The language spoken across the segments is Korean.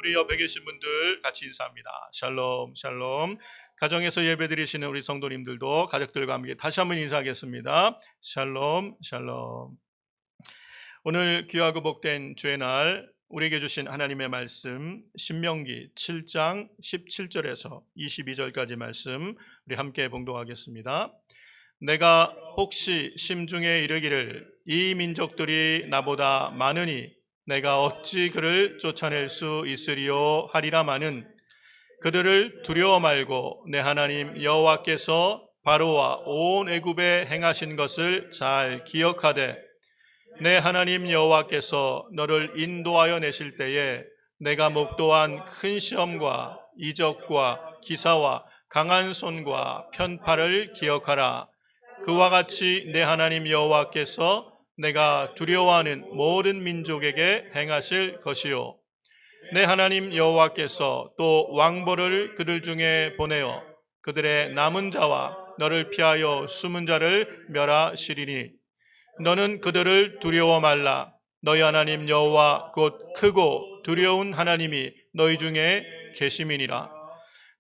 우리 옆에 계신 분들 같이 인사합니다. 샬롬 샬롬. 가정에서 예배드리시는 우리 성도님들도 가족들과 함께 다시 한번 인사하겠습니다. 샬롬 샬롬. 오늘 귀하고 복된 주의 날 우리에게 주신 하나님의 말씀 신명기 7장 17절에서 22절까지 말씀 우리 함께 봉독하겠습니다. 내가 혹시 심중에 이르기를 이 민족들이 나보다 많으니 내가 어찌 그를 쫓아낼 수 있으리요 하리라마는 그들을 두려워 말고 내 하나님 여호와께서 바로와 온 애굽에 행하신 것을 잘 기억하되 내 하나님 여호와께서 너를 인도하여 내실 때에 내가 목도한 큰 시험과 이적과 기사와 강한 손과 편팔을 기억하라. 그와 같이 내 하나님 여호와께서 내가 두려워하는 모든 민족에게 행하실 것이요 내 하나님 여호와께서 또 왕벌을 그들 중에 보내어 그들의 남은 자와 너를 피하여 숨은 자를 멸하시리니 너는 그들을 두려워 말라. 너희 하나님 여호와 곧 크고 두려운 하나님이 너희 중에 계심이니라.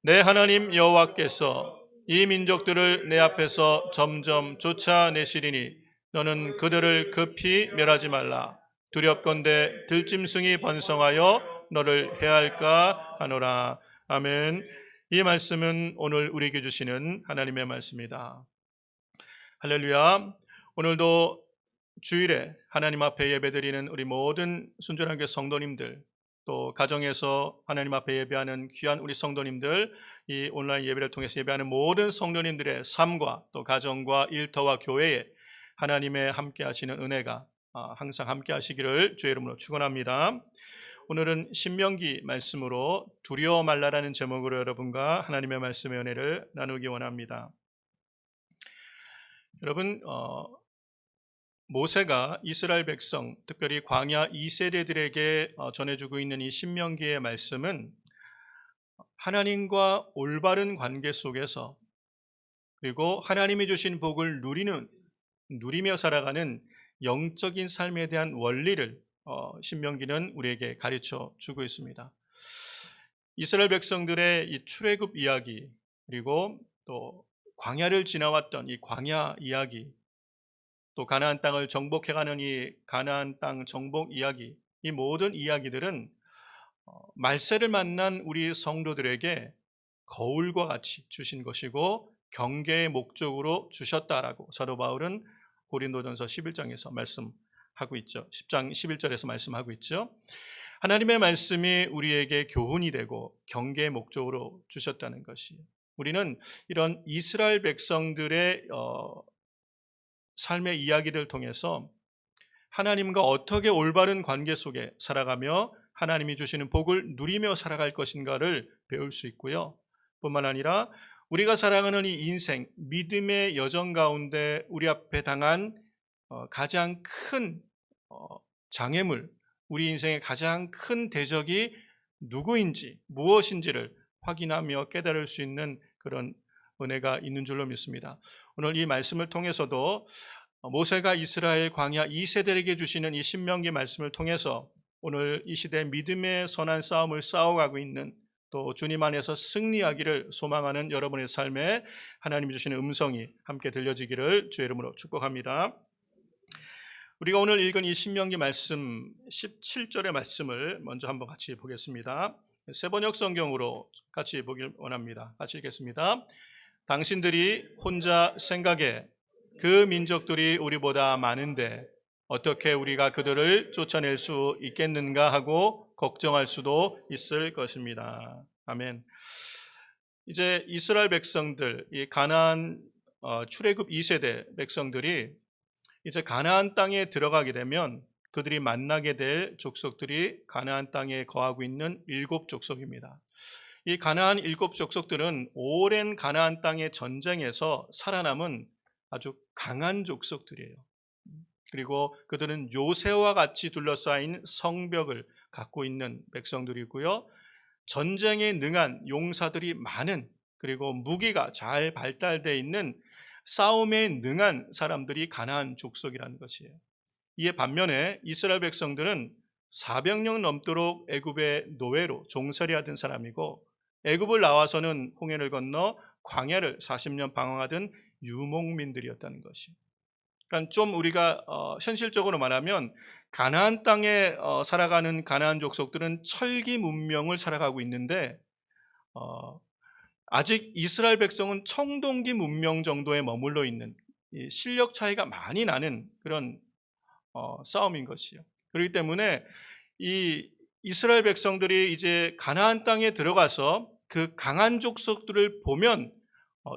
내 하나님 여호와께서 이 민족들을 내 앞에서 점점 쫓아내시리니 너는 그들을 급히 멸하지 말라. 두렵건대 들짐승이 번성하여 너를 해할까 하노라. 아멘. 이 말씀은 오늘 우리에게 주시는 하나님의 말씀이다. 할렐루야. 오늘도 주일에 하나님 앞에 예배드리는 우리 모든 순전한 교회 성도님들, 또 가정에서 하나님 앞에 예배하는 귀한 우리 성도님들, 이 온라인 예배를 통해서 예배하는 모든 성도님들의 삶과 또 가정과 일터와 교회에 하나님의 함께 하시는 은혜가 항상 함께 하시기를 주의 이름으로 축원합니다. 오늘은 신명기 말씀으로 두려워 말라라는 제목으로 여러분과 하나님의 말씀의 은혜를 나누기 원합니다. 여러분, 모세가 이스라엘 백성, 특별히 광야 2세대들에게 전해주고 있는 이 신명기의 말씀은 하나님과 올바른 관계 속에서 그리고 하나님이 주신 복을 누리며 살아가는 영적인 삶에 대한 원리를 신명기는 우리에게 가르쳐 주고 있습니다. 이스라엘 백성들의 이 출애굽 이야기, 그리고 또 광야를 지나왔던 이 광야 이야기, 또 가나안 땅을 정복해가는 이 가나안 땅 정복 이야기, 이 모든 이야기들은 말세를 만난 우리 성도들에게 거울과 같이 주신 것이고 경계의 목적으로 주셨다라고 사도 바울은 고린도전서 11장에서 말씀하고 있죠. 10장 11절에서 말씀하고 있죠. 하나님의 말씀이 우리에게 교훈이 되고 경계의 목적으로 주셨다는 것이, 우리는 이런 이스라엘 백성들의 삶의 이야기를 통해서 하나님과 어떻게 올바른 관계 속에 살아가며 하나님이 주시는 복을 누리며 살아갈 것인가를 배울 수 있고요. 뿐만 아니라 우리가 살아가는 이 인생, 믿음의 여정 가운데 우리 앞에 당한 가장 큰 장애물, 우리 인생의 가장 큰 대적이 누구인지, 무엇인지를 확인하며 깨달을 수 있는 그런 은혜가 있는 줄로 믿습니다. 오늘 이 말씀을 통해서도 모세가 이스라엘 광야 2세대에게 주시는 이 신명기 말씀을 통해서 오늘 이 시대 믿음의 선한 싸움을 싸워가고 있는, 또 주님 안에서 승리하기를 소망하는 여러분의 삶에 하나님이 주시는 음성이 함께 들려지기를 주의 이름으로 축복합니다. 우리가 오늘 읽은 이 신명기 말씀 17절의 말씀을 먼저 한번 같이 보겠습니다. 세번역 성경으로 같이 보길 원합니다. 같이 읽겠습니다. 당신들이 혼자 생각해 그 민족들이 우리보다 많은데 어떻게 우리가 그들을 쫓아낼 수 있겠는가 하고 걱정할 수도 있을 것입니다. 아멘. 이제 이스라엘 백성들, 이 가나안 출애굽 2세대 백성들이 이제 가나안 땅에 들어가게 되면 그들이 만나게 될 족속들이 가나안 땅에 거하고 있는 7족속입니다. 이 가나안 7족속들은 오랜 가나안 땅의 전쟁에서 살아남은 아주 강한 족속들이에요. 그리고 그들은 요새와 같이 둘러싸인 성벽을 갖고 있는 백성들이고요. 전쟁에 능한 용사들이 많은, 그리고 무기가 잘 발달되어 있는 싸움에 능한 사람들이 가나안 족속이라는 것이에요. 이에 반면에 이스라엘 백성들은 400년 넘도록 애굽의 노예로 종살이 하던 사람이고 애굽을 나와서는 홍해를 건너 광야를 40년 방황하던 유목민들이었다는 것이. 그러니까 좀 우리가 현실적으로 말하면 가나안 땅에 살아가는 가나안 족속들은 철기 문명을 살아가고 있는데 아직 이스라엘 백성은 청동기 문명 정도에 머물러 있는 실력 차이가 많이 나는 그런 싸움인 것이요. 그렇기 때문에 이 이스라엘 백성들이 이제 가나안 땅에 들어가서 그 강한 족속들을 보면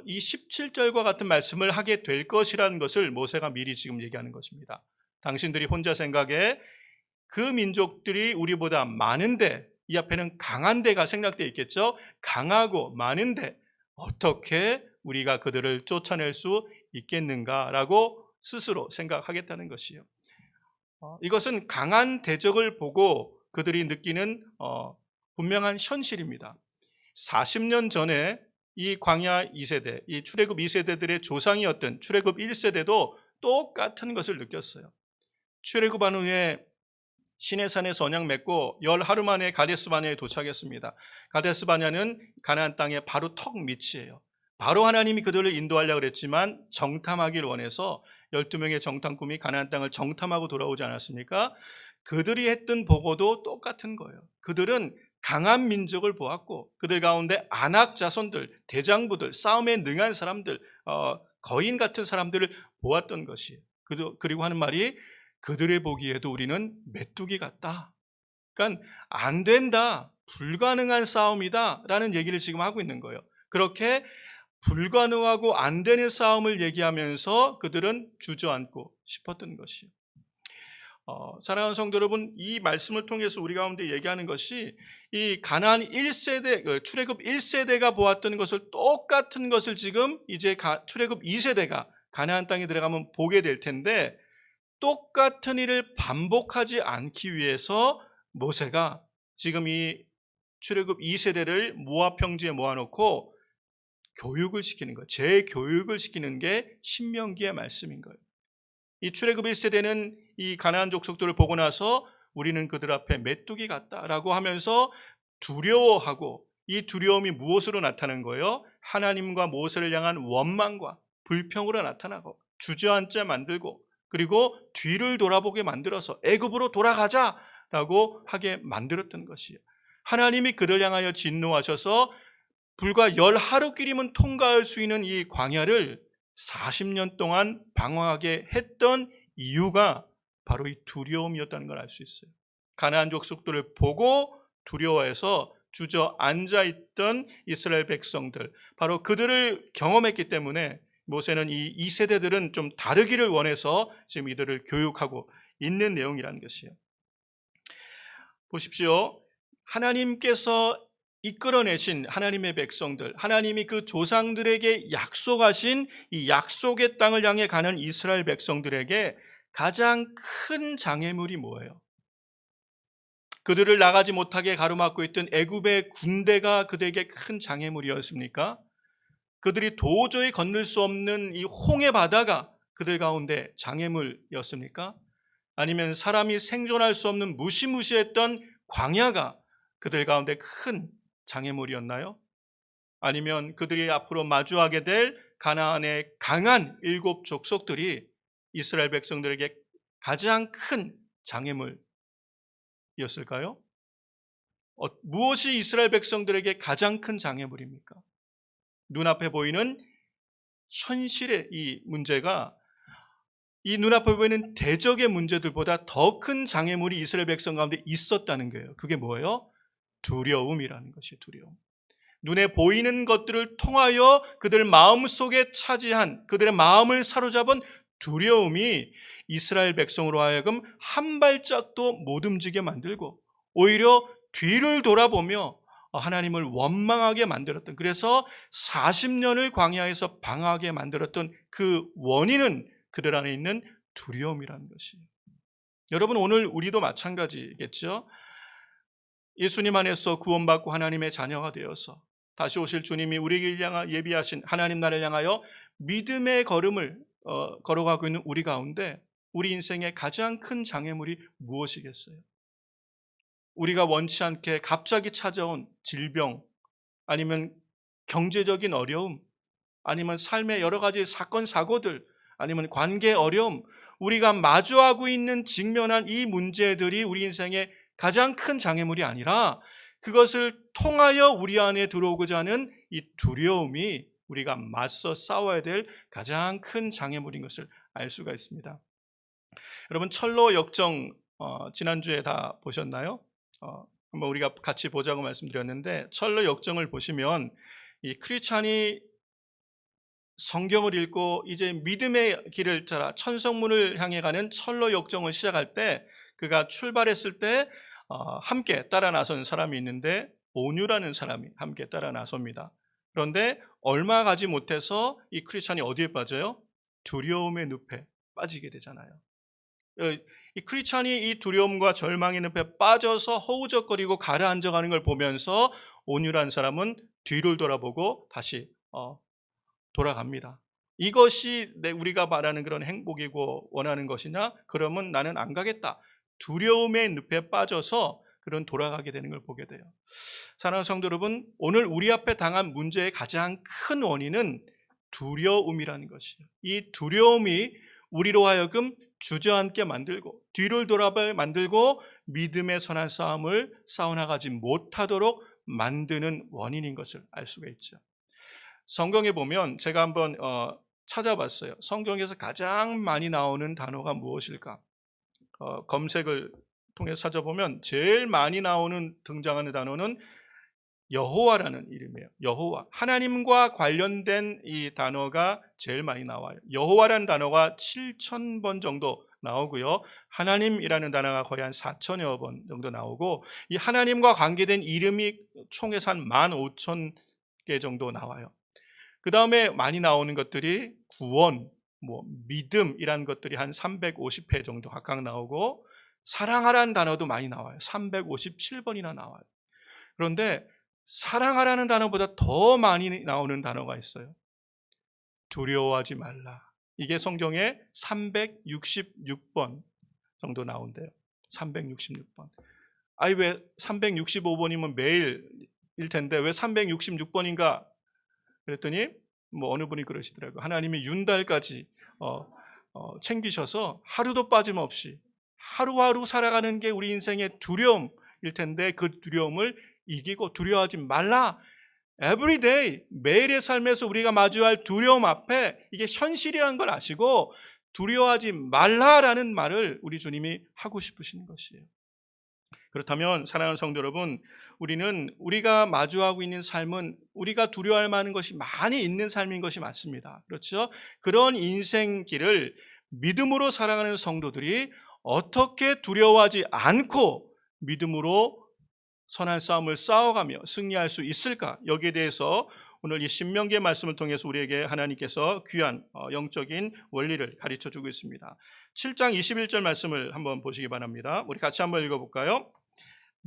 이 17절과 같은 말씀을 하게 될 것이라는 것을 모세가 미리 지금 얘기하는 것입니다. 당신들이 혼자 생각에 그 민족들이 우리보다 많은데 이 앞에는 강한 데가 생략되어 있겠죠. 강하고 많은데 어떻게 우리가 그들을 쫓아낼 수 있겠는가라고 스스로 생각하겠다는 것이요. 이것은 강한 대적을 보고 그들이 느끼는 분명한 현실입니다. 40년 전에 이 광야 2세대, 이 출애굽 2세대들의 조상이었던 출애굽 1세대도 똑같은 것을 느꼈어요. 출애굽한 후에 시내산에서 언약 맺고 10하루 만에 가데스 바냐에 도착했습니다. 가데스 바냐는 가나안 땅의 바로 턱 밑이에요. 바로 하나님이 그들을 인도하려고 그랬지만 정탐하길 원해서 12명의 정탐꾼이 가나안 땅을 정탐하고 돌아오지 않았습니까? 그들이 했던 보고도 똑같은 거예요. 그들은 강한 민족을 보았고 그들 가운데 안악 자손들, 대장부들, 싸움에 능한 사람들, 거인 같은 사람들을 보았던 것이에요. 그리고 하는 말이 그들의 보기에도 우리는 메뚜기 같다. 그러니까 안 된다, 불가능한 싸움이다 라는 얘기를 지금 하고 있는 거예요. 그렇게 불가능하고 안 되는 싸움을 얘기하면서 그들은 주저앉고 싶었던 것이에요. 사랑하는 성도 여러분, 이 말씀을 통해서 우리 가운데 얘기하는 것이 이 가나안 1세대, 출애굽 1세대가 보았던 것을 똑같은 것을 지금 이제 출애굽 2세대가 가나안 땅에 들어가면 보게 될 텐데 똑같은 일을 반복하지 않기 위해서 모세가 지금 이 출애굽 2세대를 모압 평지에 모아놓고 교육을 시키는 거예요. 재교육을 시키는 게 신명기의 말씀인 거예요. 이 출애굽 1세대는 이 가나안 족속들을 보고 나서 우리는 그들 앞에 메뚜기 같다라고 하면서 두려워하고 이 두려움이 무엇으로 나타나는 거예요? 하나님과 모세를 향한 원망과 불평으로 나타나고 주저앉게 만들고 그리고 뒤를 돌아보게 만들어서 애굽으로 돌아가자라고 하게 만들었던 것이에요. 하나님이 그들 향하여 진노하셔서 불과 10하루길이면 통과할 수 있는 이 광야를 40년 동안 방황하게 했던 이유가 바로 이 두려움이었다는 걸 알 수 있어요. 가나안 족속들을 보고 두려워해서 주저앉아 있던 이스라엘 백성들, 바로 그들을 경험했기 때문에 모세는 이 2세대들은 좀 다르기를 원해서 지금 이들을 교육하고 있는 내용이라는 것이에요. 보십시오. 하나님께서 이끌어내신 하나님의 백성들, 하나님이 그 조상들에게 약속하신 이 약속의 땅을 향해 가는 이스라엘 백성들에게 가장 큰 장애물이 뭐예요? 그들을 나가지 못하게 가로막고 있던 애굽의 군대가 그들에게 큰 장애물이었습니까? 그들이 도저히 건널 수 없는 이 홍해 바다가 그들 가운데 장애물이었습니까? 아니면 사람이 생존할 수 없는 무시무시했던 광야가 그들 가운데 큰 장애물이었나요? 아니면 그들이 앞으로 마주하게 될 가나안의 강한 7 족속들이 이스라엘 백성들에게 가장 큰 장애물이었을까요? 무엇이 이스라엘 백성들에게 가장 큰 장애물입니까? 눈앞에 보이는 현실의 이 문제가 이 눈앞에 보이는 대적의 문제들보다 더 큰 장애물이 이스라엘 백성 가운데 있었다는 거예요. 그게 뭐예요? 두려움이라는 것이 두려움. 눈에 보이는 것들을 통하여 그들 마음속에 차지한, 그들의 마음을 사로잡은 두려움이 이스라엘 백성으로 하여금 한 발짝도 못 움직이게 만들고 오히려 뒤를 돌아보며 하나님을 원망하게 만들었던, 그래서 40년을 광야에서 방황하게 만들었던 그 원인은 그들 안에 있는 두려움이라는 것이에요. 여러분, 오늘 우리도 마찬가지겠죠. 예수님 안에서 구원받고 하나님의 자녀가 되어서 다시 오실 주님이 우리를 향하여 예비하신 하나님 나라를 향하여 믿음의 걸음을 걸어가고 있는 우리 가운데 우리 인생의 가장 큰 장애물이 무엇이겠어요? 우리가 원치 않게 갑자기 찾아온 질병, 아니면 경제적인 어려움, 아니면 삶의 여러 가지 사건, 사고들, 아니면 관계 어려움, 우리가 마주하고 있는 직면한 이 문제들이 우리 인생의 가장 큰 장애물이 아니라 그것을 통하여 우리 안에 들어오고자 하는 이 두려움이 우리가 맞서 싸워야 될 가장 큰 장애물인 것을 알 수가 있습니다. 여러분, 철로 역정 지난주에 다 보셨나요? 한번 우리가 같이 보자고 말씀드렸는데, 철로 역정을 보시면 이 크리스찬이 성경을 읽고 이제 믿음의 길을 따라 천성문을 향해 가는 철로 역정을 시작할 때, 그가 출발했을 때 함께 따라 나선 사람이 있는데 온유라는 사람이 함께 따라 나섭니다. 그런데 얼마 가지 못해서 이 크리스찬이 어디에 빠져요? 두려움의 늪에 빠지게 되잖아요. 이 크리스찬이 이 두려움과 절망의 늪에 빠져서 허우적거리고 가라앉아가는 걸 보면서 온유란 사람은 뒤를 돌아보고 다시 돌아갑니다. 이것이 우리가 바라는 그런 행복이고 원하는 것이냐? 그러면 나는 안 가겠다. 두려움의 늪에 빠져서 그런 돌아가게 되는 걸 보게 돼요. 사랑하는 성도 여러분, 오늘 우리 앞에 당한 문제의 가장 큰 원인은 두려움이라는 것이에요. 이 두려움이 우리로 하여금 주저앉게 만들고 뒤를 돌아보게 만들고 믿음의 선한 싸움을 싸워나가지 못하도록 만드는 원인인 것을 알 수가 있죠. 성경에 보면 제가 한번 찾아봤어요. 성경에서 가장 많이 나오는 단어가 무엇일까? 검색을 통해서 찾아보면 제일 많이 나오는 등장하는 단어는 여호와라는 이름이에요. 여호와, 하나님과 관련된 이 단어가 제일 많이 나와요. 여호와라는 단어가 7,000번 정도 나오고요, 하나님이라는 단어가 거의 한 4,000여 번 정도 나오고, 이 하나님과 관계된 이름이 총해서 한 15,000개 정도 나와요. 그 다음에 많이 나오는 것들이 구원, 믿음이라는 것들이 한 350회 정도 각각 나오고, 사랑하라는 단어도 많이 나와요. 357번이나 나와요. 그런데 사랑하라는 단어보다 더 많이 나오는 단어가 있어요. 두려워하지 말라. 이게 성경에 366번 정도 나온대요. 366번. 아니, 왜 365번이면 매일일 텐데 왜 366번인가? 그랬더니 어느 분이 그러시더라고요. 하나님이 윤달까지 챙기셔서 하루도 빠짐없이 하루하루 살아가는 게 우리 인생의 두려움일 텐데, 그 두려움을 이기고 두려워하지 말라. Every day, 매일의 삶에서 우리가 마주할 두려움 앞에 이게 현실이라는 걸 아시고 두려워하지 말라라는 말을 우리 주님이 하고 싶으신 것이에요. 그렇다면 사랑하는 성도 여러분, 우리가 마주하고 있는 삶은 우리가 두려워할 만한 것이 많이 있는 삶인 것이 맞습니다. 그렇죠? 그런 인생길을 믿음으로 살아가는 성도들이 어떻게 두려워하지 않고 믿음으로 선한 싸움을 싸워가며 승리할 수 있을까? 여기에 대해서 오늘 이 신명기의 말씀을 통해서 우리에게 하나님께서 귀한 영적인 원리를 가르쳐주고 있습니다. 7장 21절 말씀을 한번 보시기 바랍니다. 우리 같이 한번 읽어볼까요?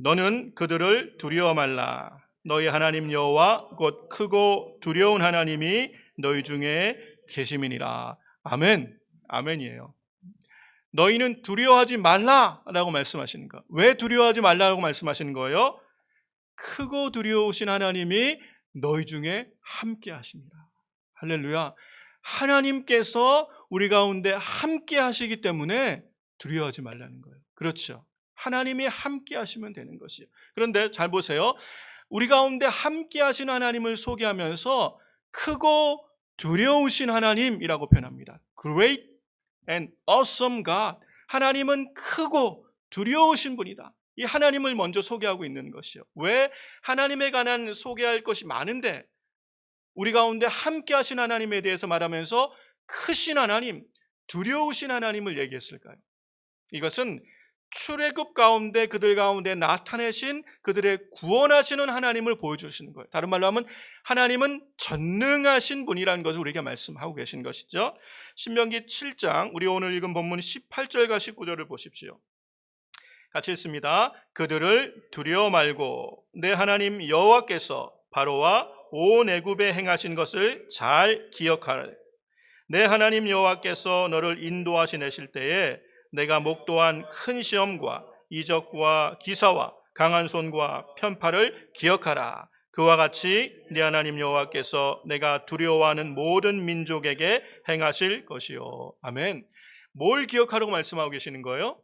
너는 그들을 두려워 말라. 너희 하나님 여호와 곧 크고 두려운 하나님이 너희 중에 계심이니라. 아멘. 아멘이에요. 너희는 두려워하지 말라라고 말씀하시는 거. 왜 두려워하지 말라고 말씀하시는 거예요? 크고 두려우신 하나님이 너희 중에 함께 하십니다. 할렐루야. 하나님께서 우리 가운데 함께 하시기 때문에 두려워하지 말라는 거예요. 그렇죠. 하나님이 함께 하시면 되는 것이에요. 그런데 잘 보세요. 우리 가운데 함께 하신 하나님을 소개하면서 크고 두려우신 하나님이라고 표현합니다. Great and awesome God. 하나님은 크고 두려우신 분이다. 이 하나님을 먼저 소개하고 있는 것이요. 왜 하나님에 관한 소개할 것이 많은데 우리 가운데 함께 하신 하나님에 대해서 말하면서 크신 하나님, 두려우신 하나님을 얘기했을까요? 이것은 출애굽 가운데 그들 가운데 나타내신 그들의 구원하시는 하나님을 보여주시는 거예요. 다른 말로 하면 하나님은 전능하신 분이라는 것을 우리에게 말씀하고 계신 것이죠. 신명기 7장, 우리 오늘 읽은 본문 18절과 19절을 보십시오. 같이 읽습니다. 그들을 두려워 말고 내 하나님 여호와께서 바로와 온 애굽에 행하신 것을 잘 기억하라. 내 하나님 여호와께서 너를 인도하시 내실 때에 내가 목도한 큰 시험과 이적과 기사와 강한 손과 편팔을 기억하라. 그와 같이 네 하나님 여호와께서 내가 두려워하는 모든 민족에게 행하실 것이요. 아멘. 뭘 기억하라고 말씀하고 계시는 거예요?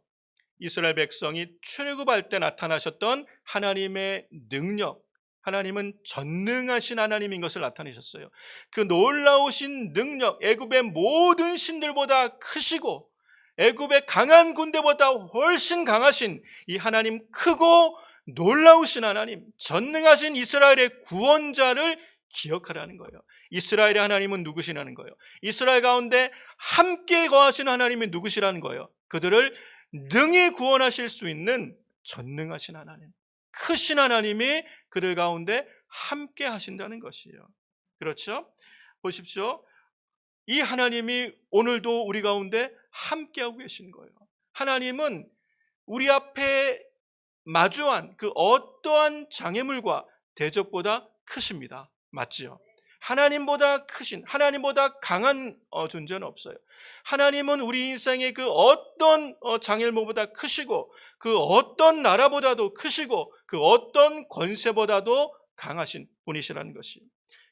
이스라엘 백성이 출애굽할 때 나타나셨던 하나님의 능력, 하나님은 전능하신 하나님인 것을 나타내셨어요. 그 놀라우신 능력, 애굽의 모든 신들보다 크시고 애굽의 강한 군대보다 훨씬 강하신 이 하나님, 크고 놀라우신 하나님, 전능하신 이스라엘의 구원자를 기억하라는 거예요. 이스라엘의 하나님은 누구시라는 거예요? 이스라엘 가운데 함께 거하신 하나님이 누구시라는 거예요? 그들을 능히 구원하실 수 있는 전능하신 하나님, 크신 하나님이 그들 가운데 함께 하신다는 것이에요. 그렇죠? 보십시오. 이 하나님이 오늘도 우리 가운데 함께하고 계신 거예요. 하나님은 우리 앞에 마주한 그 어떠한 장애물과 대적보다 크십니다. 맞지요? 하나님보다 크신, 하나님보다 강한 존재는 없어요. 하나님은 우리 인생의 그 어떤 장애물보다 크시고, 그 어떤 나라보다도 크시고, 그 어떤 권세보다도 강하신 분이시라는 것이.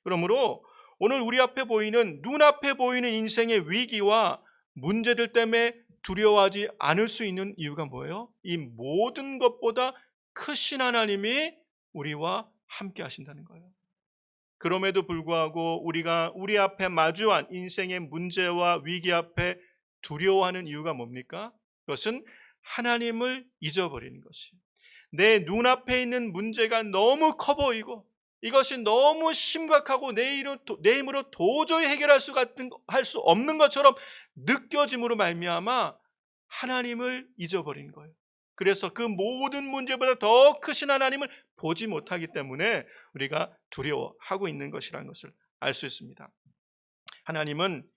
그러므로 오늘 우리 앞에 보이는, 눈앞에 보이는 인생의 위기와 문제들 때문에 두려워하지 않을 수 있는 이유가 뭐예요? 이 모든 것보다 크신 하나님이 우리와 함께 하신다는 거예요. 그럼에도 불구하고 우리가 우리 앞에 마주한 인생의 문제와 위기 앞에 두려워하는 이유가 뭡니까? 그것은 하나님을 잊어버리는 것이에요. 내 눈앞에 있는 문제가 너무 커 보이고 이것이 너무 심각하고 내 힘으로 도저히 해결할 수 없는 것처럼 느껴짐으로 말미암아 하나님을 잊어버린 거예요. 그래서 그 모든 문제보다 더 크신 하나님을 보지 못하기 때문에 우리가 두려워하고 있는 것이라는 것을 알 수 있습니다. 하나님은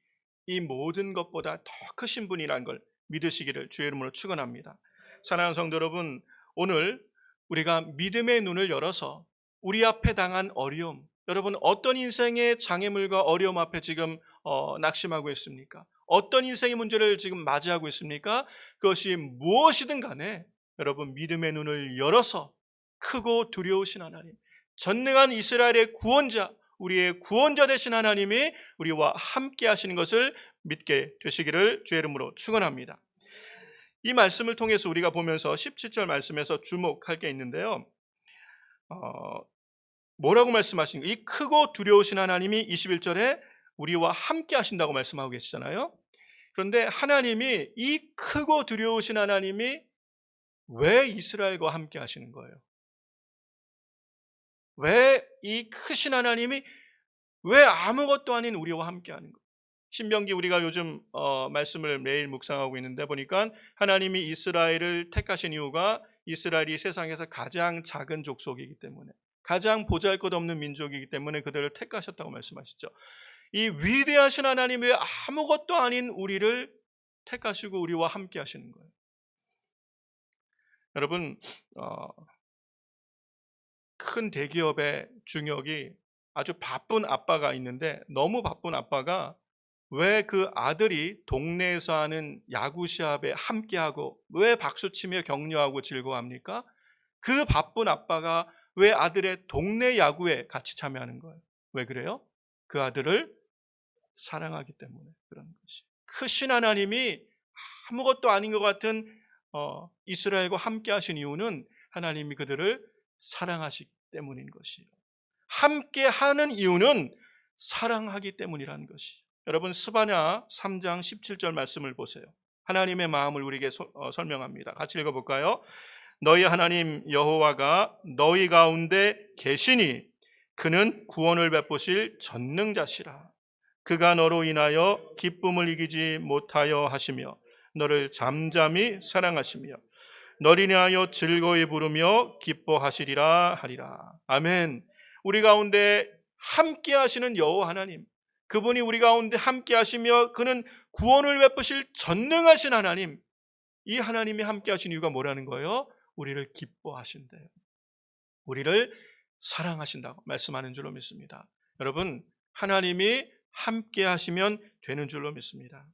이 모든 것보다 더 크신 분이라는 걸 믿으시기를 주의 이름으로 축원합니다. 사랑하는 성도 여러분, 오늘 우리가 믿음의 눈을 열어서 우리 앞에 당한 어려움, 여러분 어떤 인생의 장애물과 어려움 앞에 지금 낙심하고 있습니까? 어떤 인생의 문제를 지금 맞이하고 있습니까? 그것이 무엇이든 간에 여러분 믿음의 눈을 열어서 크고 두려우신 하나님, 전능한 이스라엘의 구원자, 우리의 구원자 되신 하나님이 우리와 함께 하시는 것을 믿게 되시기를 주의 이름으로 축원합니다. 이 말씀을 통해서 우리가 보면서 17절 말씀에서 주목할 게 있는데요. 뭐라고 말씀하신 거예요? 이 크고 두려우신 하나님이 21절에 우리와 함께 하신다고 말씀하고 계시잖아요. 그런데 하나님이, 이 크고 두려우신 하나님이 왜 이스라엘과 함께 하시는 거예요? 왜 이 크신 하나님이 왜 아무것도 아닌 우리와 함께 하는 거예요? 신명기 우리가 요즘 말씀을 매일 묵상하고 있는데 보니까 하나님이 이스라엘을 택하신 이유가 이스라엘이 세상에서 가장 작은 족속이기 때문에, 가장 보잘것없는 민족이기 때문에 그들을 택하셨다고 말씀하시죠. 이 위대하신 하나님이 아무것도 아닌 우리를 택하시고 우리와 함께 하시는 거예요. 여러분, 큰 대기업의 중역이 아주 바쁜 아빠가 있는데, 너무 바쁜 아빠가 왜 그 아들이 동네에서 하는 야구 시합에 함께하고 왜 박수치며 격려하고 즐거워합니까? 그 바쁜 아빠가 왜 아들의 동네 야구에 같이 참여하는 거예요? 왜 그래요? 그 아들을 사랑하기 때문에 그런 것이. 크신 하나님이 아무것도 아닌 것 같은 이스라엘과 함께 하신 이유는 하나님이 그들을 사랑하시기 때문인 것이에요. 함께 하는 이유는 사랑하기 때문이라는 것이에요. 여러분, 스바냐 3장 17절 말씀을 보세요. 하나님의 마음을 우리에게 설명합니다. 같이 읽어볼까요? 너희 하나님 여호와가 너희 가운데 계시니 그는 구원을 베푸실 전능자시라. 그가 너로 인하여 기쁨을 이기지 못하여 하시며 너를 잠잠히 사랑하시며 너를 인하여 즐거이 부르며 기뻐하시리라 하리라. 아멘. 우리 가운데 함께 하시는 여호와 하나님, 그분이 우리 가운데 함께 하시며 그는 구원을 베푸실 전능하신 하나님, 이 하나님이 함께 하신 이유가 뭐라는 거예요? 우리를 기뻐하신대요. 우리를 사랑하신다고 말씀하는 줄로 믿습니다. 여러분, 하나님이 함께 하시면 되는 줄로 믿습니다.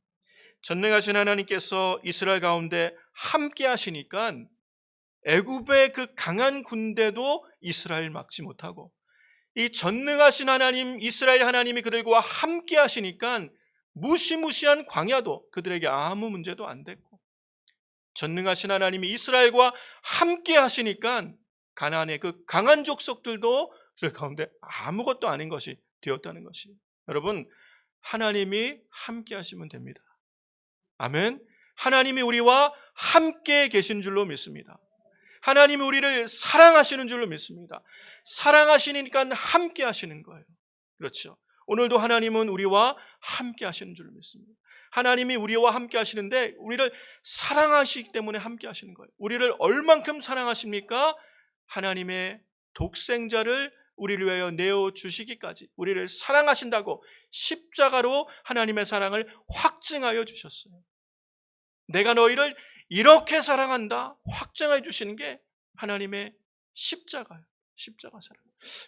전능하신 하나님께서 이스라엘 가운데 함께 하시니까 애굽의 그 강한 군대도 이스라엘 막지 못하고, 이 전능하신 하나님 이스라엘 하나님이 그들과 함께 하시니까 무시무시한 광야도 그들에게 아무 문제도 안 됐고, 전능하신 하나님이 이스라엘과 함께 하시니까 가나안의 그 강한 족속들도 그들 가운데 아무것도 아닌 것이 되었다는 것이, 여러분, 하나님이 함께 하시면 됩니다. 아멘. 하나님이 우리와 함께 계신 줄로 믿습니다. 하나님이 우리를 사랑하시는 줄로 믿습니다. 사랑하시니까 함께 하시는 거예요. 그렇죠. 오늘도 하나님은 우리와 함께 하시는 줄로 믿습니다. 하나님이 우리와 함께 하시는데 우리를 사랑하시기 때문에 함께 하시는 거예요. 우리를 얼만큼 사랑하십니까? 하나님의 독생자를 우리를 위하여 내어주시기까지 우리를 사랑하신다고 십자가로 하나님의 사랑을 확증하여 주셨어요. 내가 너희를 이렇게 사랑한다 확증해 주시는 게 하나님의 십자가예요. 십자가 사랑.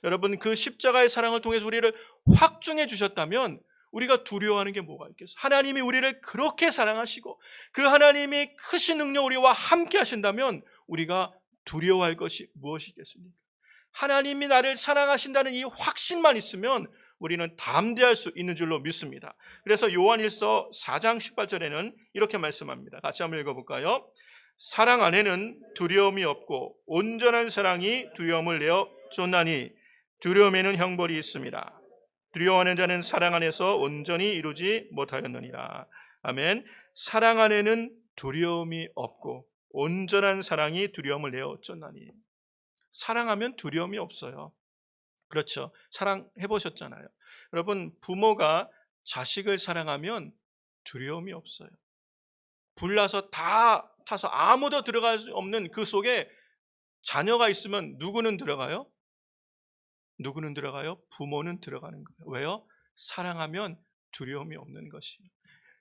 여러분, 그 십자가의 사랑을 통해서 우리를 확증해 주셨다면 우리가 두려워하는 게 뭐가 있겠어요? 하나님이 우리를 그렇게 사랑하시고 그 하나님이 크신 능력 우리와 함께 하신다면 우리가 두려워할 것이 무엇이겠습니까? 하나님이 나를 사랑하신다는 이 확신만 있으면 우리는 담대할 수 있는 줄로 믿습니다. 그래서 요한일서 4장 18절에는 이렇게 말씀합니다. 같이 한번 읽어볼까요? 사랑 안에는 두려움이 없고 온전한 사랑이 두려움을 내어 쫓나니 두려움에는 형벌이 있습니다. 두려워하는 자는 사랑 안에서 온전히 이루지 못하였느니라. 아멘. 사랑 안에는 두려움이 없고 온전한 사랑이 두려움을 내어 쫓나니. 사랑하면 두려움이 없어요. 그렇죠. 사랑해 보셨잖아요. 여러분, 부모가 자식을 사랑하면 두려움이 없어요. 불나서 다 타서 아무도 들어갈 수 없는 그 속에 자녀가 있으면 누구는 들어가요? 누구는 들어가요? 부모는 들어가는 거예요. 왜요? 사랑하면 두려움이 없는 것이에요.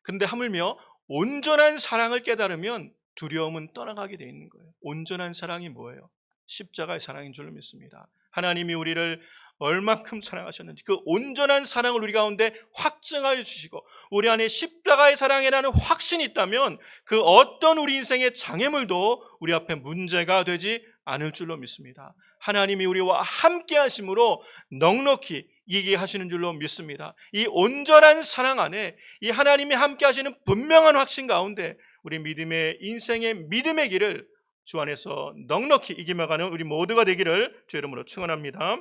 근데 하물며 온전한 사랑을 깨달으면 두려움은 떠나가게 돼 있는 거예요. 온전한 사랑이 뭐예요? 십자가의 사랑인 줄로 믿습니다. 하나님이 우리를 얼만큼 사랑하셨는지 그 온전한 사랑을 우리 가운데 확증하여 주시고 우리 안에 십자가의 사랑이라는 확신이 있다면 그 어떤 우리 인생의 장애물도 우리 앞에 문제가 되지 않을 줄로 믿습니다. 하나님이 우리와 함께 하심으로 넉넉히 이기게 하시는 줄로 믿습니다. 이 온전한 사랑 안에 이 하나님이 함께 하시는 분명한 확신 가운데 우리 믿음의 인생의 믿음의 길을 주 안에서 넉넉히 이기며 가는 우리 모두가 되기를 주 이름으로 축원합니다.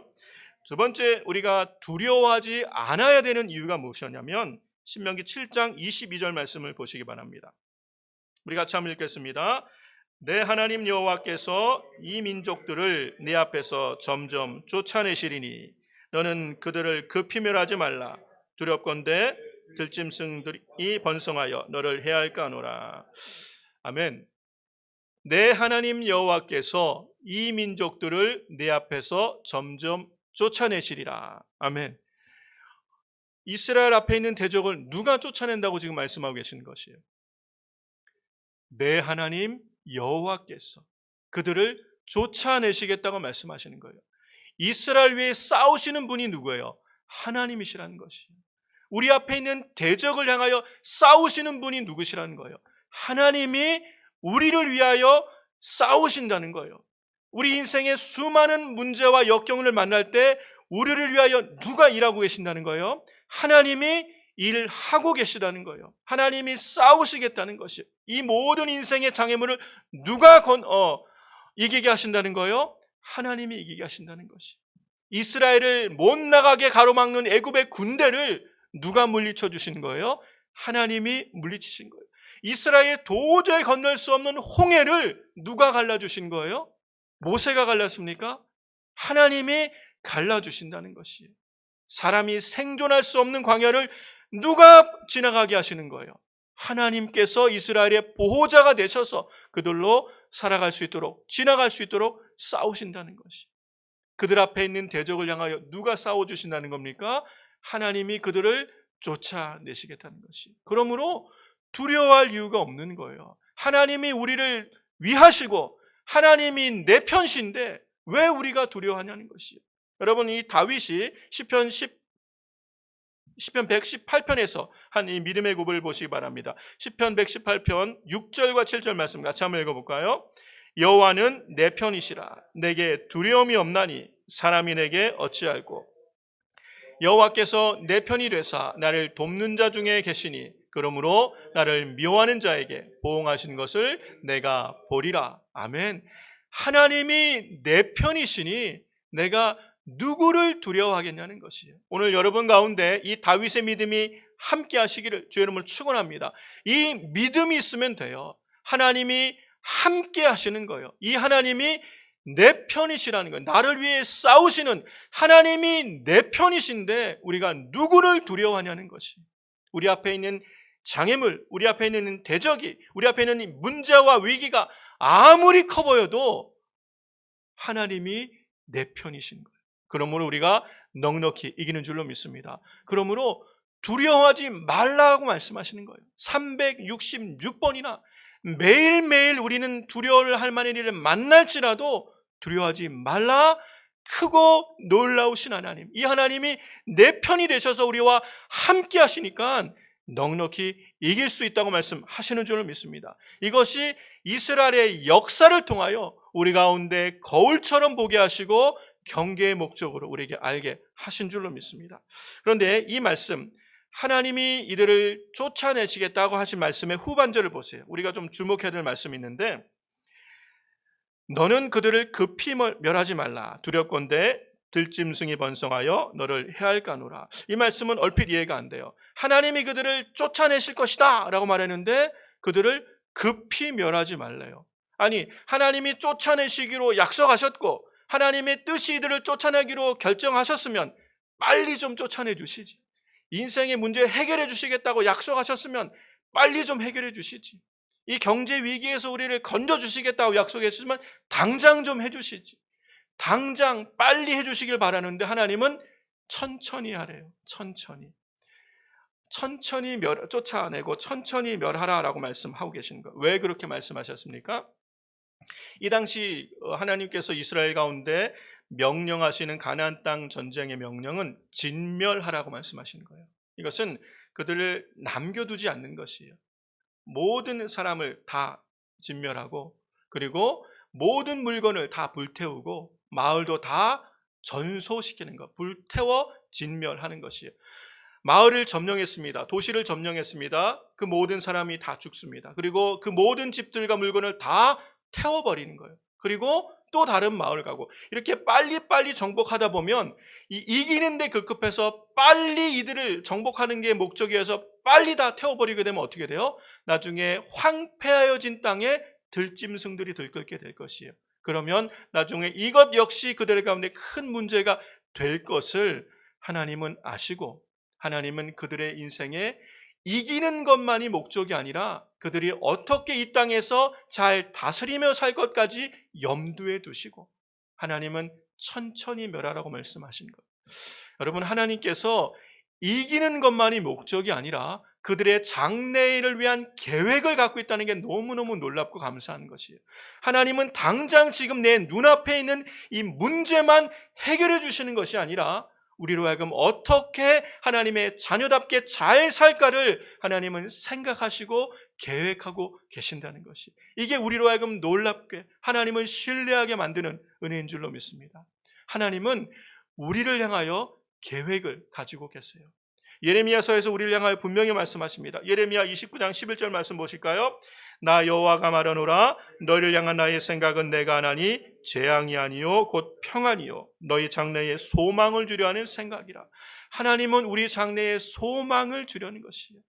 두 번째, 우리가 두려워하지 않아야 되는 이유가 무엇이었냐면 신명기 7장 22절 말씀을 보시기 바랍니다. 우리 같이 한번 읽겠습니다. 내 하나님 여호와께서 이 민족들을 내 앞에서 점점 쫓아내시리니 너는 그들을 급히 멸하지 말라. 두렵건대 들짐승들이 번성하여 너를 해할까 하노라. 아멘. 내 하나님 여호와께서 이 민족들을 내 앞에서 점점 쫓아내시리라. 아멘. 이스라엘 앞에 있는 대적을 누가 쫓아낸다고 지금 말씀하고 계시는 것이에요? 내 하나님 여호와께서 그들을 쫓아내시겠다고 말씀하시는 거예요. 이스라엘 위에 싸우시는 분이 누구예요? 하나님이시라는 것이에요. 우리 앞에 있는 대적을 향하여 싸우시는 분이 누구시라는 거예요? 하나님이 우리를 위하여 싸우신다는 거예요. 우리 인생의 수많은 문제와 역경을 만날 때 우리를 위하여 누가 일하고 계신다는 거예요? 하나님이 일하고 계시다는 거예요. 하나님이 싸우시겠다는 것이에요. 이 모든 인생의 장애물을 누가 이기게 하신다는 거예요? 하나님이 이기게 하신다는 것이. 이스라엘을 못 나가게 가로막는 애굽의 군대를 누가 물리쳐 주신 거예요? 하나님이 물리치신 거예요. 이스라엘이 도저히 건널 수 없는 홍해를 누가 갈라주신 거예요? 모세가 갈랐습니까? 하나님이 갈라주신다는 것이에요. 사람이 생존할 수 없는 광야를 누가 지나가게 하시는 거예요? 하나님께서 이스라엘의 보호자가 되셔서 그들로 살아갈 수 있도록, 지나갈 수 있도록 싸우신다는 것이. 그들 앞에 있는 대적을 향하여 누가 싸워주신다는 겁니까? 하나님이 그들을 쫓아내시겠다는 것이. 그러므로 두려워할 이유가 없는 거예요. 하나님이 우리를 위하시고 하나님이 내 편신데 왜 우리가 두려워하냐는 것이에요. 여러분, 이 다윗이 시편 118편에서 한 이 믿음의 고백을 보시기 바랍니다. 시편 118편 6절과 7절 말씀 같이 한번 읽어볼까요? 여호와는 내 편이시라. 내게 두려움이 없나니 사람이 내게 어찌할꼬. 여호와께서 내 편이 되사 나를 돕는 자 중에 계시니 그러므로 나를 미워하는 자에게 보응하신 것을 내가 보리라. 아멘. 하나님이 내 편이시니 내가 누구를 두려워하겠냐는 것이에요. 오늘 여러분 가운데 이 다윗의 믿음이 함께 하시기를 주의 이름으로 축원합니다. 이 믿음이 있으면 돼요. 하나님이 함께 하시는 거예요. 이 하나님이 내 편이시라는 거예요. 나를 위해 싸우시는 하나님이 내 편이신데 우리가 누구를 두려워하냐는 것이, 우리 앞에 있는 장애물, 우리 앞에 있는 대적이, 우리 앞에 있는 문제와 위기가 아무리 커 보여도 하나님이 내 편이신 거예요. 그러므로 우리가 넉넉히 이기는 줄로 믿습니다. 그러므로 두려워하지 말라고 말씀하시는 거예요. 366번이나 매일매일 우리는 두려워할 만한 일을 만날지라도 두려워하지 말라. 크고 놀라우신 하나님, 이 하나님이 내 편이 되셔서 우리와 함께 하시니까 넉넉히 이길 수 있다고 말씀하시는 줄을 믿습니다. 이것이 이스라엘의 역사를 통하여 우리 가운데 거울처럼 보게 하시고 경계의 목적으로 우리에게 알게 하신 줄로 믿습니다. 그런데 이 말씀, 하나님이 이들을 쫓아내시겠다고 하신 말씀의 후반절을 보세요. 우리가 좀 주목해야 될 말씀이 있는데, 너는 그들을 급히 멸하지 말라. 두렵건대 들짐승이 번성하여 너를 해할까노라. 이 말씀은 얼핏 이해가 안 돼요. 하나님이 그들을 쫓아내실 것이다 라고 말했는데 그들을 급히 멸하지 말래요. 아니, 하나님이 쫓아내시기로 약속하셨고 하나님의 뜻이 이들을 쫓아내기로 결정하셨으면 빨리 좀 쫓아내 주시지. 인생의 문제 해결해 주시겠다고 약속하셨으면 빨리 좀 해결해 주시지. 이 경제 위기에서 우리를 건져 주시겠다고 약속했으면 당장 좀 해주시지. 당장 빨리 해주시길 바라는데 하나님은 천천히 하래요. 천천히 쫓아내고 천천히 멸하라라고 말씀하고 계시는 거예요. 왜 그렇게 말씀하셨습니까? 이 당시 하나님께서 이스라엘 가운데 명령하시는 가나안 땅 전쟁의 명령은 진멸하라고 말씀하시는 거예요. 이것은 그들을 남겨두지 않는 것이에요. 모든 사람을 다 진멸하고, 그리고 모든 물건을 다 불태우고 마을도 다 전소시키는 것, 불태워 진멸하는 것이에요. 마을을 점령했습니다. 도시를 점령했습니다. 그 모든 사람이 다 죽습니다. 그리고 그 모든 집들과 물건을 다 태워버리는 거예요. 그리고 또 다른 마을 가고, 이렇게 빨리빨리 정복하다 보면 이기는 데 급급해서 빨리 이들을 정복하는 게 목적이어서 빨리 다 태워버리게 되면 어떻게 돼요? 나중에 황폐하여진 땅에 들짐승들이 들끓게 될 것이에요. 그러면 나중에 이것 역시 그들 가운데 큰 문제가 될 것을 하나님은 아시고, 하나님은 그들의 인생에 이기는 것만이 목적이 아니라 그들이 어떻게 이 땅에서 잘 다스리며 살 것까지 염두에 두시고 하나님은 천천히 멸하라고 말씀하신 것. 여러분, 하나님께서 이기는 것만이 목적이 아니라 그들의 장래를 위한 계획을 갖고 있다는 게 너무너무 놀랍고 감사한 것이에요. 하나님은 당장 지금 내 눈앞에 있는 이 문제만 해결해 주시는 것이 아니라 우리로 하여금 어떻게 하나님의 자녀답게 잘 살까를 하나님은 생각하시고 계획하고 계신다는 것이, 이게 우리로 하여금 놀랍게 하나님을 신뢰하게 만드는 은혜인 줄로 믿습니다. 하나님은 우리를 향하여 계획을 가지고 계세요. 예레미야서에서 우리를 향하여 분명히 말씀하십니다. 예레미야 29장 11절 말씀 보실까요? 나 여호와가 말하노라. 너희를 향한 나의 생각은 내가 하나니 재앙이 아니요 곧 평안이요 너희 장래에 소망을 주려 하는 생각이라. 하나님은 우리 장래에 소망을 주려는 것이에요.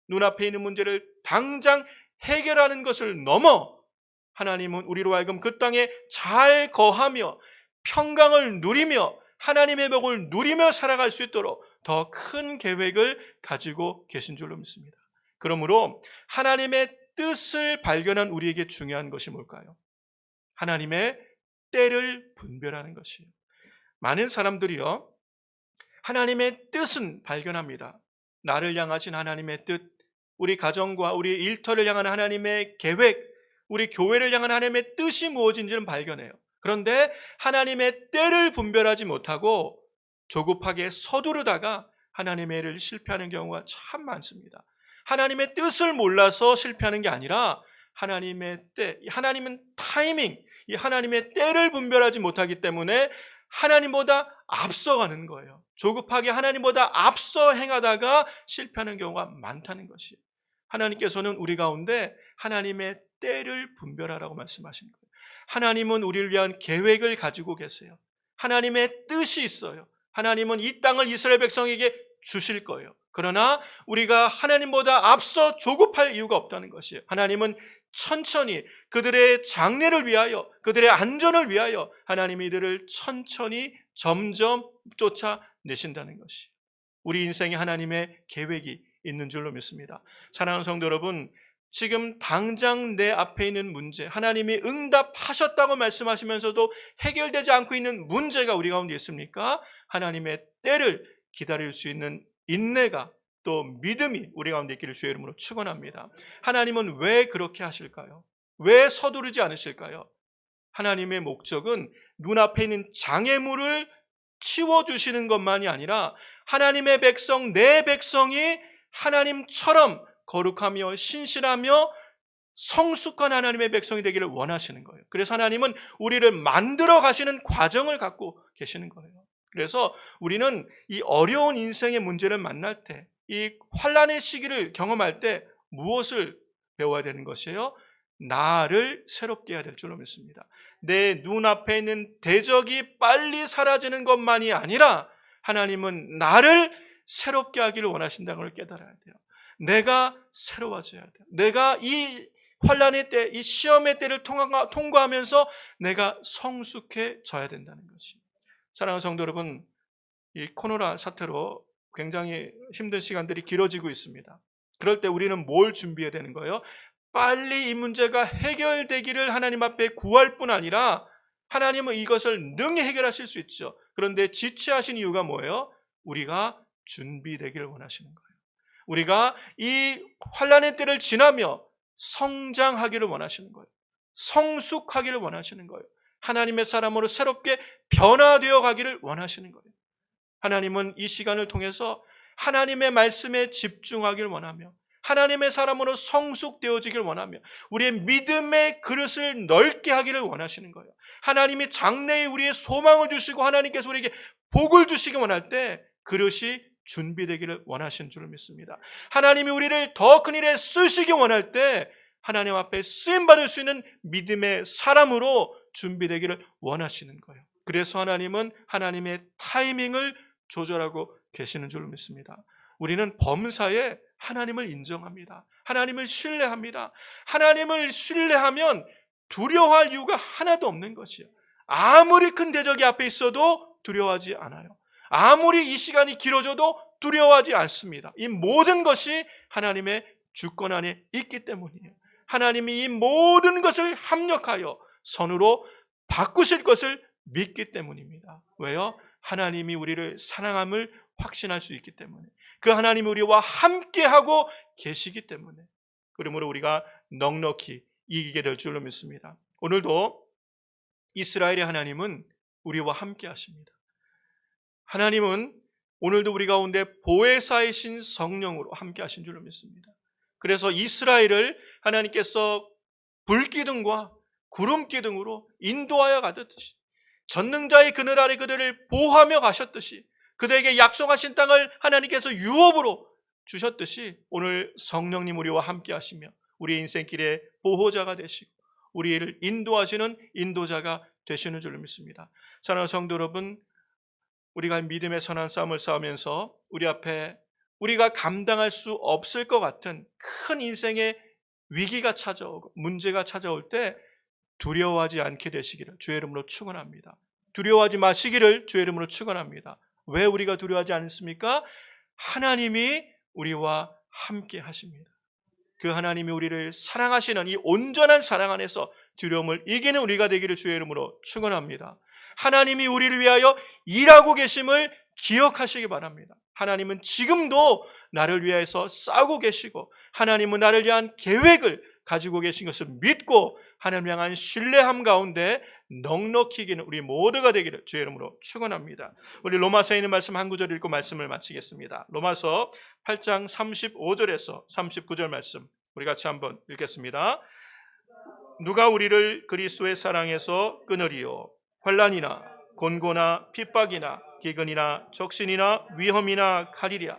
눈앞에 있는 문제를 당장 해결하는 것을 넘어 하나님은 우리로 하여금 그 땅에 잘 거하며 평강을 누리며 하나님의 복을 누리며 살아갈 수 있도록 더 큰 계획을 가지고 계신 줄로 믿습니다. 그러므로 하나님의 뜻을 발견한 우리에게 중요한 것이 뭘까요? 하나님의 때를 분별하는 것이에요. 많은 사람들이요, 하나님의 뜻은 발견합니다. 나를 향하신 하나님의 뜻, 우리 가정과 우리 일터를 향한 하나님의 계획, 우리 교회를 향한 하나님의 뜻이 무엇인지는 발견해요. 그런데 하나님의 때를 분별하지 못하고 조급하게 서두르다가 하나님의 일을 실패하는 경우가 참 많습니다. 하나님의 뜻을 몰라서 실패하는 게 아니라 하나님의 때, 하나님은 타이밍, 이 하나님의 때를 분별하지 못하기 때문에 하나님보다 앞서가는 거예요. 조급하게 하나님보다 앞서 행하다가 실패하는 경우가 많다는 것이. 하나님께서는 우리 가운데 하나님의 때를 분별하라고 말씀하신 거예요. 하나님은 우리를 위한 계획을 가지고 계세요. 하나님의 뜻이 있어요. 하나님은 이 땅을 이스라엘 백성에게 주실 거예요. 그러나 우리가 하나님보다 앞서 조급할 이유가 없다는 것이에요. 하나님은 천천히 그들의 장래를 위하여, 그들의 안전을 위하여 하나님이 이들을 천천히 점점 쫓아내신다는 것이, 우리 인생에 하나님의 계획이 있는 줄로 믿습니다. 사랑하는 성도 여러분, 지금 당장 내 앞에 있는 문제, 하나님이 응답하셨다고 말씀하시면서도 해결되지 않고 있는 문제가 우리 가운데 있습니까? 하나님의 때를 기다릴 수 있는 인내가, 또 믿음이 우리 가운데 있기를 주의 이름으로 축원합니다. 하나님은 왜 그렇게 하실까요? 왜 서두르지 않으실까요? 하나님의 목적은 눈앞에 있는 장애물을 치워주시는 것만이 아니라 하나님의 백성, 내 백성이 하나님처럼 거룩하며 신실하며 성숙한 하나님의 백성이 되기를 원하시는 거예요. 그래서 하나님은 우리를 만들어 가시는 과정을 갖고 계시는 거예요. 그래서 우리는 이 어려운 인생의 문제를 만날 때, 이 환난의 시기를 경험할 때 무엇을 배워야 되는 것이에요? 나를 새롭게 해야 될 줄로 믿습니다. 내 눈앞에 있는 대적이 빨리 사라지는 것만이 아니라 하나님은 나를 새롭게 하기를 원하신다는 걸 깨달아야 돼요. 내가 새로워져야 돼요. 내가 이 환난의 때, 이 시험의 때를 통과하면서 내가 성숙해져야 된다는 것이. 사랑하는 성도 여러분, 이 코로나 사태로 굉장히 힘든 시간들이 길어지고 있습니다. 그럴 때 우리는 뭘 준비해야 되는 거예요? 빨리 이 문제가 해결되기를 하나님 앞에 구할 뿐 아니라 하나님은 이것을 능히 해결하실 수 있죠. 그런데 지체하신 이유가 뭐예요? 우리가 준비되기를 원하시는 거예요. 우리가 이 환난의 때를 지나며 성장하기를 원하시는 거예요. 성숙하기를 원하시는 거예요. 하나님의 사람으로 새롭게 변화되어 가기를 원하시는 거예요. 하나님은 이 시간을 통해서 하나님의 말씀에 집중하기를 원하며 하나님의 사람으로 성숙되어지길 원하며 우리의 믿음의 그릇을 넓게 하기를 원하시는 거예요. 하나님이 장래에 우리의 소망을 주시고 하나님께서 우리에게 복을 주시기 원할 때 그릇이 준비되기를 원하시는 줄을 믿습니다. 하나님이 우리를 더 큰 일에 쓰시기 원할 때 하나님 앞에 쓰임받을 수 있는 믿음의 사람으로 준비되기를 원하시는 거예요. 그래서 하나님은 하나님의 타이밍을 조절하고 계시는 줄로 믿습니다. 우리는 범사에 하나님을 인정합니다. 하나님을 신뢰합니다. 하나님을 신뢰하면 두려워할 이유가 하나도 없는 것이에요. 아무리 큰 대적이 앞에 있어도 두려워하지 않아요. 아무리 이 시간이 길어져도 두려워하지 않습니다. 이 모든 것이 하나님의 주권 안에 있기 때문이에요. 하나님이 이 모든 것을 합력하여 선으로 바꾸실 것을 믿기 때문입니다. 왜요? 하나님이 우리를 사랑함을 확신할 수 있기 때문에, 그 하나님이 우리와 함께하고 계시기 때문에, 그러므로 우리가 넉넉히 이기게 될 줄로 믿습니다. 오늘도 이스라엘의 하나님은 우리와 함께 하십니다. 하나님은 오늘도 우리 가운데 보혜사이신 성령으로 함께 하신 줄로 믿습니다. 그래서 이스라엘을 하나님께서 불기둥과 구름기둥으로 인도하여 가듯이, 전능자의 그늘 아래 그들을 보호하며 가셨듯이, 그들에게 약속하신 땅을 하나님께서 유업으로 주셨듯이 오늘 성령님 우리와 함께 하시며 우리의 인생길의 보호자가 되시고 우리를 인도하시는 인도자가 되시는 줄로 믿습니다. 사랑하는 성도 여러분, 우리가 믿음의 선한 싸움을 싸우면서 우리 앞에 우리가 감당할 수 없을 것 같은 큰 인생의 위기가 찾아오고 문제가 찾아올 때 두려워하지 않게 되시기를 주의 이름으로 축원합니다. 두려워하지 마시기를 주의 이름으로 축원합니다. 왜 우리가 두려워하지 않습니까? 하나님이 우리와 함께 하십니다. 그 하나님이 우리를 사랑하시는 이 온전한 사랑 안에서 두려움을 이기는 우리가 되기를 주의 이름으로 축원합니다. 하나님이 우리를 위하여 일하고 계심을 기억하시기 바랍니다. 하나님은 지금도 나를 위해서 싸우고 계시고 하나님은 나를 위한 계획을 가지고 계신 것을 믿고 하나님을 향한 신뢰함 가운데 넉넉히 이기는 우리 모두가 되기를 주의 이름으로 축원합니다. 우리 로마서에 있는 말씀 한 구절 읽고 말씀을 마치겠습니다. 로마서 8장 35절에서 39절 말씀 우리 같이 한번 읽겠습니다. 누가 우리를 그리스도의 사랑에서 끊으리요? 환난이나 곤고나 핍박이나 기근이나 적신이나 위험이나 칼이랴.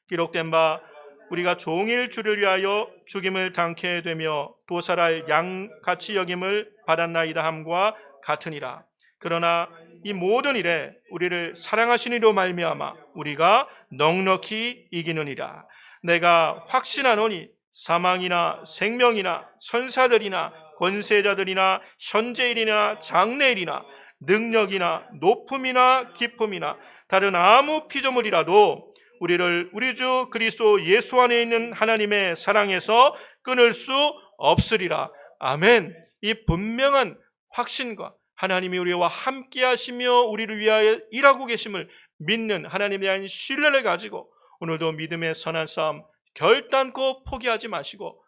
기록된 바 우리가 종일 주를 위하여 죽임을 당케 되며 도살할 양같이 여김을 받았나이다 함과 같으니라. 그러나 이 모든 일에 우리를 사랑하신 이로 말미암아 우리가 넉넉히 이기느니라. 내가 확신하노니 사망이나 생명이나 천사들이나 권세자들이나 현재일이나 장래일이나 능력이나 높음이나 기쁨이나 다른 아무 피조물이라도 우리를 우리 주 그리스도 예수 안에 있는 하나님의 사랑에서 끊을 수 없으리라. 아멘. 이 분명한 확신과 하나님이 우리와 함께 하시며 우리를 위하여 일하고 계심을 믿는 하나님에 대한 신뢰를 가지고 오늘도 믿음의 선한 싸움 결단코 포기하지 마시고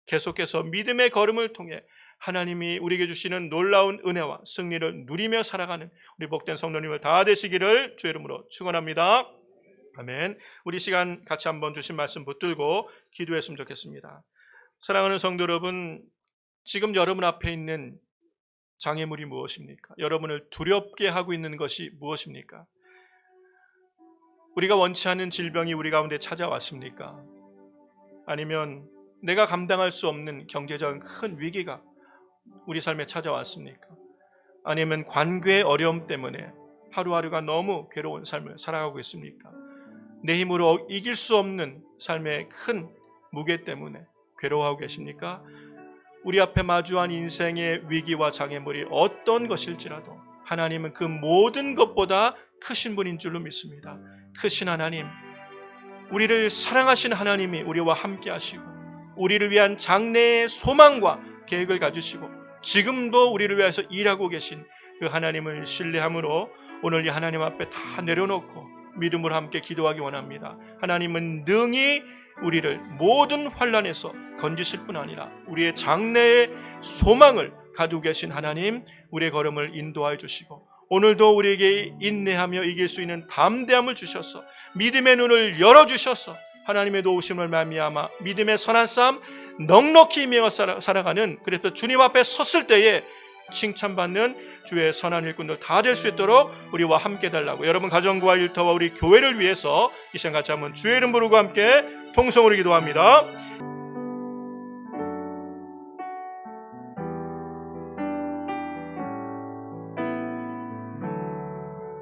계속해서 믿음의 걸음을 통해 하나님이 우리에게 주시는 놀라운 은혜와 승리를 누리며 살아가는 우리 복된 성도님을 다 되시기를 주의 이름으로 축원합니다. 아멘. 우리 시간 같이 한번 주신 말씀 붙들고 기도했으면 좋겠습니다. 사랑하는 성도 여러분, 지금 여러분 앞에 있는 장애물이 무엇입니까? 여러분을 두렵게 하고 있는 것이 무엇입니까? 우리가 원치 않은 질병이 우리 가운데 찾아왔습니까? 아니면 내가 감당할 수 없는 경제적인 큰 위기가 우리 삶에 찾아왔습니까? 아니면 관계의 어려움 때문에 하루하루가 너무 괴로운 삶을 살아가고 있습니까? 내 힘으로 이길 수 없는 삶의 큰 무게 때문에 괴로워하고 계십니까? 우리 앞에 마주한 인생의 위기와 장애물이 어떤 것일지라도 하나님은 그 모든 것보다 크신 분인 줄로 믿습니다. 크신 하나님, 우리를 사랑하신 하나님이 우리와 함께 하시고 우리를 위한 장래의 소망과 계획을 가지시고 지금도 우리를 위해서 일하고 계신 그 하나님을 신뢰함으로 오늘 이 하나님 앞에 다 내려놓고 믿음으로 함께 기도하기 원합니다. 하나님은 능히 우리를 모든 환난에서 건지실 뿐 아니라 우리의 장래의 소망을 가지고 계신 하나님, 우리의 걸음을 인도하여 주시고 오늘도 우리에게 인내하며 이길 수 있는 담대함을 주셔서 믿음의 눈을 열어주셔서 하나님의 도우심을 말미암아 믿음의 선한 싸움 넉넉히 임하여 살아가는, 그래서 주님 앞에 섰을 때에 칭찬받는 주의 선한 일꾼들 다 될 수 있도록 우리와 함께 달라고, 여러분 가정과 일터와 우리 교회를 위해서 이 시간 같이 한번 주의 이름 부르고 함께 통성으로 기도합니다.